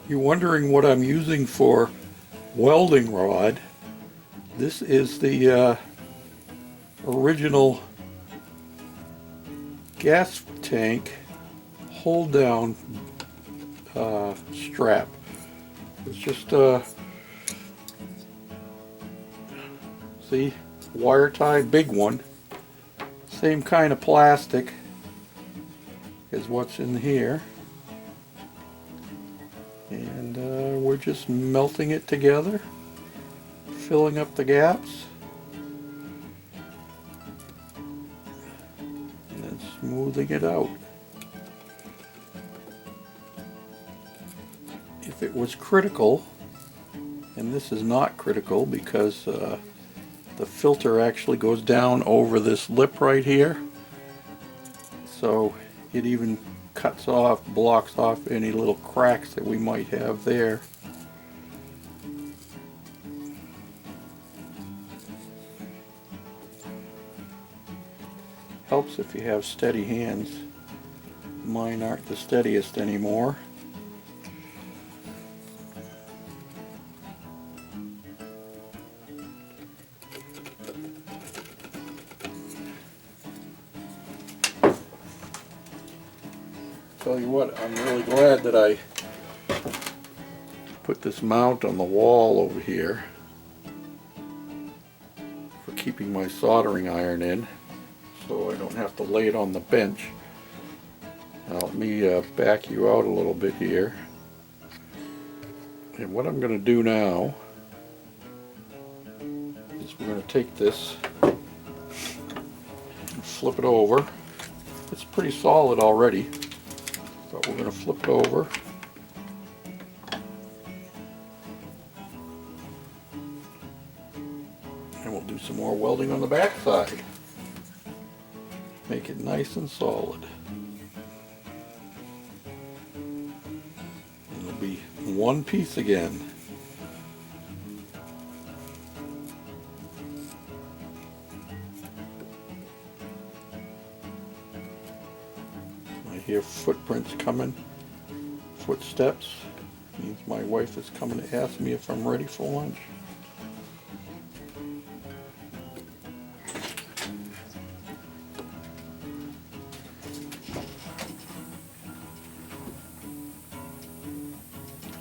You're wondering what I'm using for welding rod. This is the original gas tank hold down strap. It's just see, wire tie, big one, same kind of plastic as what's in here, and we're just melting it together, filling up the gaps, and then smoothing it out. If it was critical, and this is not critical because the filter actually goes down over this lip right here, so it even cuts off, blocks off any little cracks that we might have there. Helps if you have steady hands. Mine aren't the steadiest anymore. Tell you what, I'm really glad that I put this mount on the wall over here for keeping my soldering iron in, so I don't have to lay it on the bench. Now let me back you out a little bit here. And what I'm going to do now is we're going to take this and flip it over. It's pretty solid already, but we're going to flip it over. And we'll do some more welding on the back side. Make it nice and solid. It'll be one piece again. I hear footprints coming, footsteps. Means my wife is coming to ask me if I'm ready for lunch.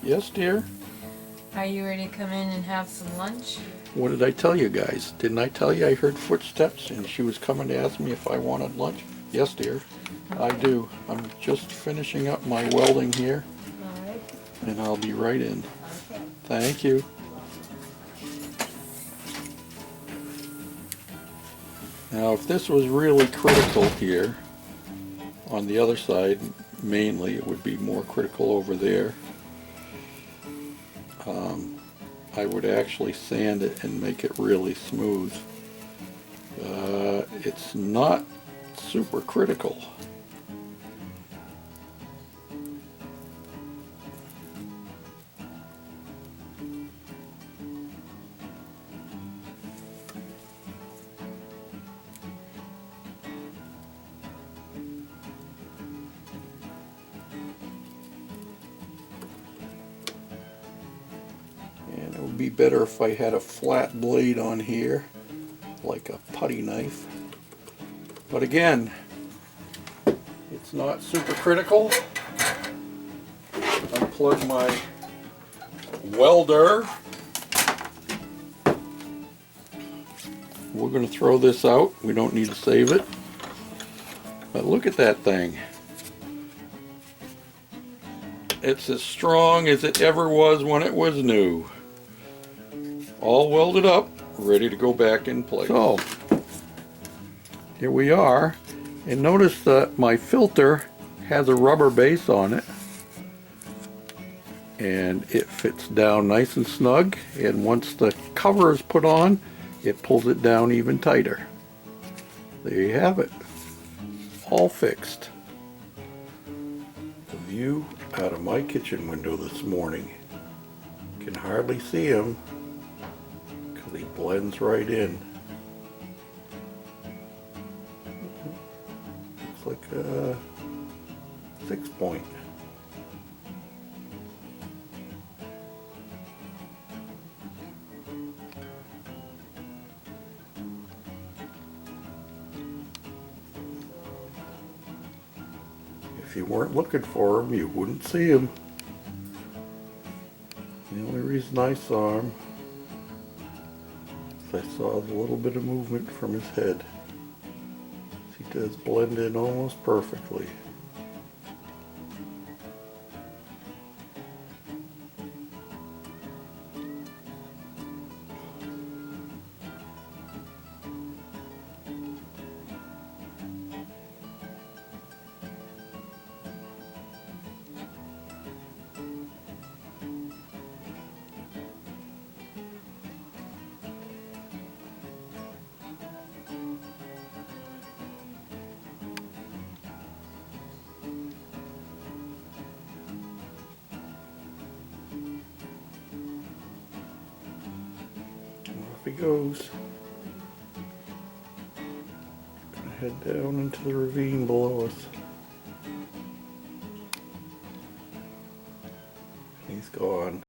Yes, dear? Are you ready to come in and have some lunch? What did I tell you guys? Didn't I tell you I heard footsteps and she was coming to ask me if I wanted lunch? Yes, dear. I do. I'm just finishing up my welding here. Alright. And I'll be right in. Okay. Thank you. Now, if this was really critical here, on the other side, mainly, it would be more critical over there. I would actually sand it and make it really smooth. It's not super critical. And it would be better if I had a flat blade on here, like a putty knife. But again, it's not super critical. Unplug my welder. We're going to throw this out. We don't need to save it. But look at that thing. It's as strong as it ever was when it was new. All welded up, ready to go back in place. So, here we are. And notice that my filter has a rubber base on it. And it fits down nice and snug. And once the cover is put on, it pulls it down even tighter. There you have it. All fixed. The view out of my kitchen window this morning. Can hardly see him because he blends right in. Looks like a 6 point. If you weren't looking for him, you wouldn't see him. The only reason I saw him is I saw the little bit of movement from his head. He does blend in almost perfectly. Off he goes. Gonna head down into the ravine below us. He's gone.